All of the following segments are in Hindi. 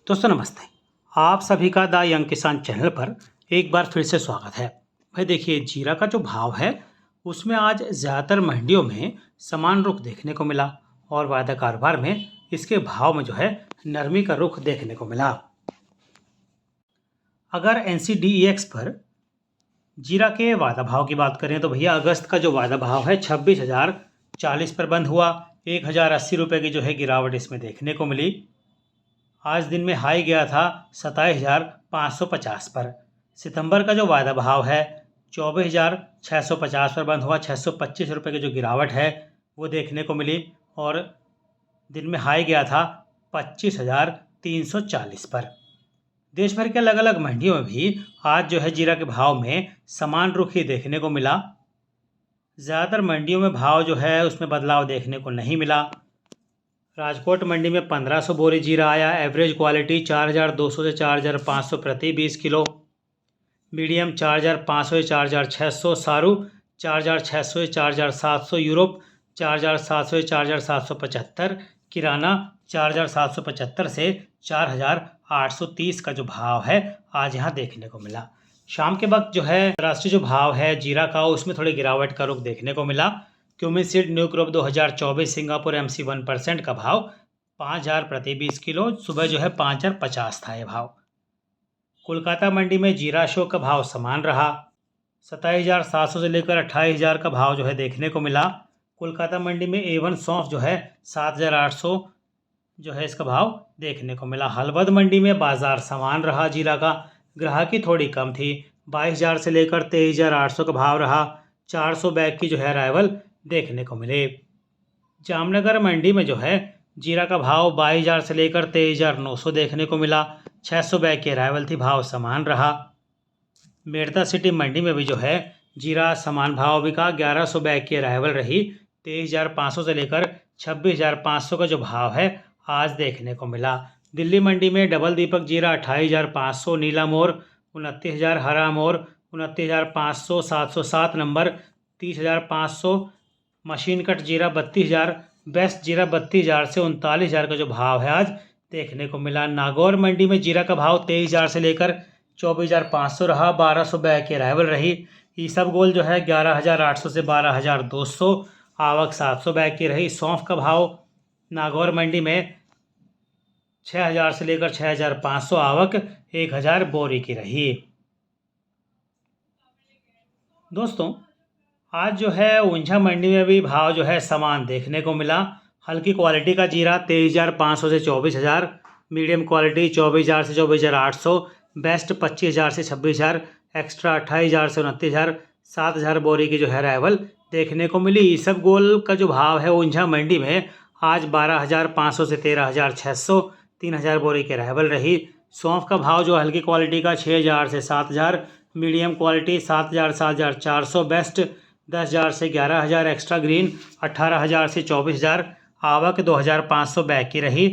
दोस्तों नमस्ते। आप सभी का द यंग किसान चैनल पर एक बार फिर से स्वागत है। भाई देखिए, जीरा का जो भाव है उसमें आज ज़्यादातर मंडियों में समान रुख देखने को मिला और वायदा कारोबार में इसके भाव में जो है नरमी का रुख देखने को मिला। अगर NCDEX पर जीरा के वायदा भाव की बात करें तो भैया अगस्त का जो वायदा भाव है 26,040 पर बंद हुआ। 1,080 रुपये की जो है गिरावट इसमें देखने को मिली। आज दिन में हाई गया था 27,550 पर। सितंबर का जो वायदा भाव है 24,650 पर बंद हुआ। 625 रुपये की जो गिरावट है वो देखने को मिली और दिन में हाई गया था 25,340 पर। देश भर के अलग अलग मंडियों में भी आज जो है जीरा के भाव में समान रुख ही देखने को मिला। ज़्यादातर मंडियों में भाव जो है उसमें बदलाव देखने को नहीं मिला। राजकोट मंडी में 1500 बोरी जीरा आया। एवरेज क्वालिटी 4,200 से 4,500 प्रति 20 किलो। मीडियम 4,500 से 4,600। सारू 4,600 से 4,700। यूरोप 4,700 से 4,775। किराना 4,775 से 4,830 का जो भाव है आज यहाँ देखने को मिला। शाम के वक्त जो है अंतर्राष्ट्रीय जो भाव है जीरा का उसमें थोड़ी गिरावट का रुख देखने को मिला। Cumin new crop 2024 Singapore MC 1% का भाव 5,000 प्रति 20 किलो। सुबह जो है 5,050 था ये भाव। कोलकाता मंडी में जीरा शो का भाव समान रहा। 27,700 से लेकर 28,000 का भाव जो है देखने को मिला। कोलकाता मंडी में A1 सौंफ जो है 7,800 जो है इसका भाव देखने को मिला। हलवद मंडी में बाजार समान रहा। जीरा का ग्राहकी थोड़ी कम थी। 22,000 से लेकर 23,800 का भाव रहा। 400 बैग की जो है अराइवल देखने को मिले। जामनगर मंडी में जो है जीरा का भाव 22,000 से लेकर 23,900 देखने को मिला। 600 बैग की अराइवल थी, भाव समान रहा। मेड़ता सिटी मंडी में भी जो है जीरा समान भाव बिका। 1100 बैग की अराइवल रही। 23,500 से लेकर 26,500 का जो भाव है आज देखने को मिला। दिल्ली मंडी में डबल दीपक जीरा 28,500। नीला मोर 29,000। हरा मोर 29,500। 707 नंबर 30,500। मशीन कट जीरा 32,000। बेस्ट जीरा 32,000 से 39,000 का जो भाव है आज देखने को मिला। नागौर मंडी में जीरा का भाव 23,000 से लेकर 24,500 रहा। 1,200 बैग की अराइवल रही। ईसबगोल जो है 11,800 से 12,200। आवक 700 बैग की रही। सौंफ का भाव नागौर मंडी में 6,000 से लेकर 6,500। आवक 1,000 बोरी की रही। दोस्तों आज जो है ऊंझा मंडी में भी भाव जो है समान देखने को मिला। हल्की क्वालिटी का जीरा 23,500 से 24,000। मीडियम क्वालिटी 24,000 से 24,800। बेस्ट 25,000 से 26,000। एक्स्ट्रा 28,000 से 29,000। 7,000 बोरी की जो है अराइवल देखने को मिली। ईसबगोल का जो भाव है ऊंझा मंडी में आज 12,500 से 13,600। 3,000 बोरी की अराइवल रही। सौंफ का भाव जो हल्की क्वालिटी का 6,000 से 7,000। Medium quality 7,000 7,400। बेस्ट 10,000 से 11,000। एक्स्ट्रा ग्रीन 18,000 से 24,000। आवक 2,500 बैग की रही।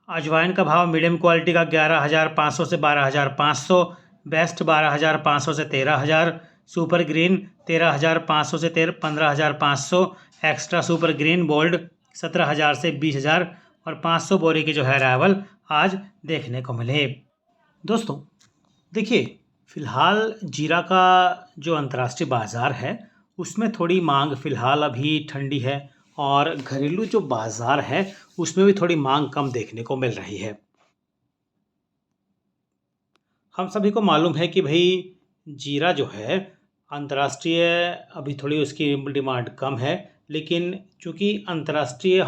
अजवाइन का भाव मीडियम क्वालिटी का 11,500 से 12,500। बेस्ट 12,500 से 13,000। सुपर ग्रीन 13,500 से 15,500। एक्स्ट्रा सुपर ग्रीन बोल्ड 17,000 से 20,000 और 500 बोरी की जो है अराइवल आज देखने को मिले। दोस्तों देखिए, फिलहाल जीरा का जो अंतर्राष्ट्रीय बाज़ार है उसमें थोड़ी मांग फ़िलहाल अभी ठंडी है और घरेलू जो बाज़ार है उसमें भी थोड़ी मांग कम देखने को मिल रही है। हम सभी को मालूम है कि भाई जीरा जो है अंतर्राष्ट्रीय अभी थोड़ी उसकी डिमांड कम है, लेकिन चूँकि अंतर्राष्ट्रीय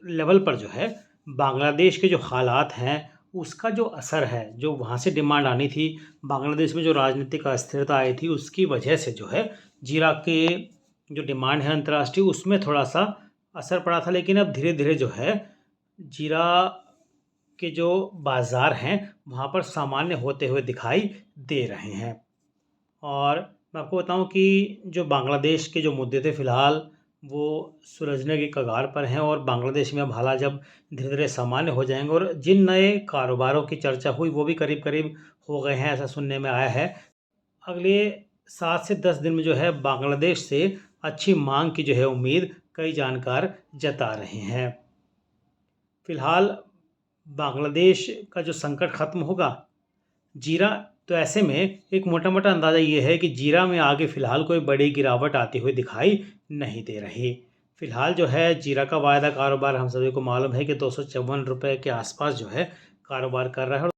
लेवल पर जो है बांग्लादेश के जो हालात हैं उसका जो असर है, जो वहाँ से डिमांड आनी थी, बांग्लादेश में जो राजनीतिक अस्थिरता आई थी उसकी वजह से जो है जीरा के जो डिमांड है अंतर्राष्ट्रीय उसमें थोड़ा सा असर पड़ा था। लेकिन अब धीरे धीरे जो है जीरा के जो बाज़ार हैं वहाँ पर सामान्य होते हुए दिखाई दे रहे हैं। और मैं आपको बताऊं कि जो बांग्लादेश के जो मुद्दे थे फ़िलहाल वो सुलझने के कगार पर हैं और बांग्लादेश में अब हालात जब धीरे धीरे सामान्य हो जाएंगे और जिन नए कारोबारों की चर्चा हुई वो भी करीब करीब हो गए हैं, ऐसा सुनने में आया है। अगले 7 से 10 दिन में जो है बांग्लादेश से अच्छी मांग की जो है उम्मीद कई जानकार जता रहे हैं। फ़िलहाल बांग्लादेश का जो संकट ख़त्म होगा जीरा, तो ऐसे में एक मोटा मोटा अंदाज़ा ये है कि जीरा में आगे फ़िलहाल कोई बड़ी गिरावट आती हुई दिखाई नहीं दे रही। फ़िलहाल जो है जीरा का वायदा कारोबार हम सभी को मालूम है कि 254 रुपये के आसपास जो है कारोबार कर रहा है।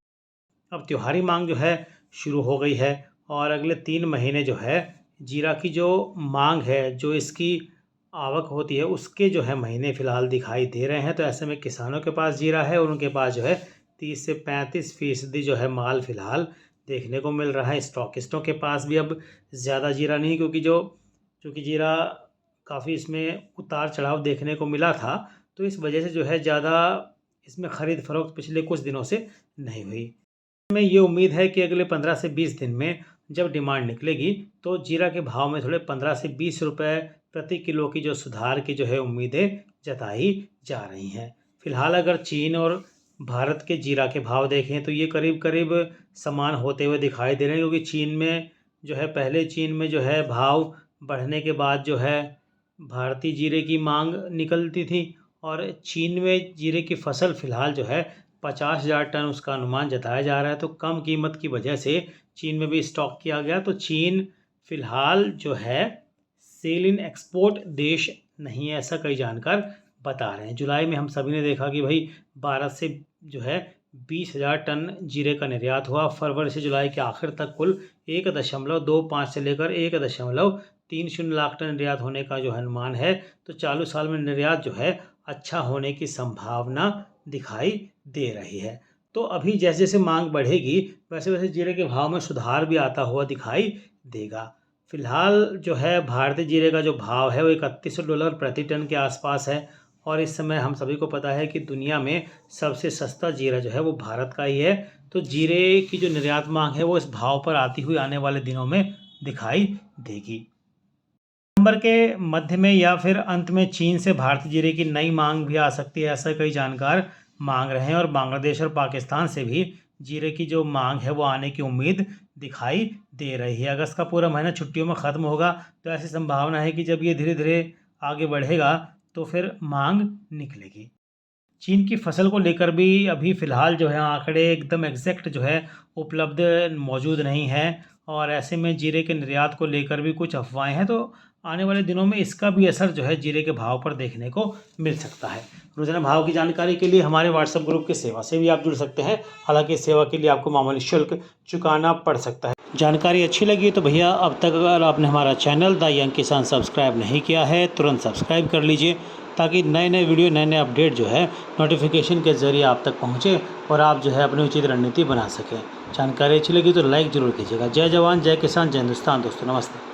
अब त्योहारी मांग जो है शुरू हो गई है और अगले 3 महीने जो है जीरा की जो मांग है, जो इसकी आवक होती है, उसके जो है महीने फ़िलहाल दिखाई दे रहे हैं। तो ऐसे में किसानों के पास जीरा है और उनके पास जो है 30 से 35% जो है माल फ़िलहाल देखने को मिल रहा है। स्टॉकिस्टों के पास भी अब ज़्यादा जीरा नहीं, क्योंकि जीरा काफ़ी इसमें उतार चढ़ाव देखने को मिला था, तो इस वजह से जो है ज़्यादा इसमें ख़रीद फ़रोख्त पिछले कुछ दिनों से नहीं हुई। में ये उम्मीद है कि अगले 15 से 20 दिन में जब डिमांड निकलेगी तो जीरा के भाव में थोड़े 15 से 20 रुपए प्रति किलो की जो सुधार की जो है उम्मीदें जताई जा रही हैं। फिलहाल अगर चीन और भारत के जीरा के भाव देखें तो ये करीब करीब समान होते हुए दिखाई दे रहे हैं, क्योंकि चीन में जो है भाव बढ़ने के बाद जो है भारतीय जीरे की मांग निकलती थी और चीन में जीरे की फसल फ़िलहाल जो है 50,000 टन उसका अनुमान जताया जा रहा है। तो कम कीमत की वजह से चीन में भी स्टॉक किया गया। तो चीन फ़िलहाल जो है सेल इन एक्सपोर्ट देश नहीं है, ऐसा कई जानकार बता रहे हैं। जुलाई में हम सभी ने देखा कि भाई 12 से जो है 20,000 टन जीरे का निर्यात हुआ। फरवरी से जुलाई के आखिर तक कुल 1.25 से लेकर 1.30 लाख टन निर्यात होने का जो अनुमान है। तो चालू साल में निर्यात जो है अच्छा होने की संभावना दिखाई दे रही है। तो अभी जैसे जैसे मांग बढ़ेगी वैसे वैसे जीरे के भाव में सुधार भी आता हुआ दिखाई देगा। फिलहाल जो है भारतीय जीरे का जो भाव है वो $31 प्रति टन के आसपास है और इस समय हम सभी को पता है कि दुनिया में सबसे सस्ता जीरा जो है वो भारत का ही है। तो जीरे की जो निर्यात मांग है वो इस भाव पर आती हुई आने वाले दिनों में दिखाई देगी। नवंबर के मध्य में या फिर अंत में चीन से भारतीय जीरे की नई मांग भी आ सकती है, ऐसा कई जानकार मांग रहे हैं। और बांग्लादेश और पाकिस्तान से भी जीरे की जो मांग है वो आने की उम्मीद दिखाई दे रही है। अगस्त का पूरा महीना छुट्टियों में ख़त्म होगा तो ऐसी संभावना है कि जब ये धीरे धीरे आगे बढ़ेगा तो फिर मांग निकलेगी। चीन की फसल को लेकर भी अभी फ़िलहाल जो है आंकड़े एकदम एग्जैक्ट जो है उपलब्ध मौजूद नहीं है और ऐसे में जीरे के निर्यात को लेकर भी कुछ अफवाहें हैं। तो आने वाले दिनों में इसका भी असर जो है जीरे के भाव पर देखने को मिल सकता है। रोजाना भाव की जानकारी के लिए हमारे व्हाट्सएप ग्रुप की सेवा से भी आप जुड़ सकते हैं। हालांकि इस सेवा के लिए आपको मामूली शुल्क चुकाना पड़ सकता है। जानकारी अच्छी लगी तो भैया अब तक अगर आपने हमारा चैनल द यंग किसान सब्सक्राइब नहीं किया है तुरंत सब्सक्राइब कर लीजिए, ताकि नए नए वीडियो नए नए अपडेट जो है नोटिफिकेशन के ज़रिए आप तक पहुँचे और आप जो है अपनी उचित रणनीति बना सकें। जानकारी अच्छी लगी तो लाइक ज़रूर कीजिएगा। जय जवान जय किसान जय हिंदुस्तान दोस्तों, नमस्ते।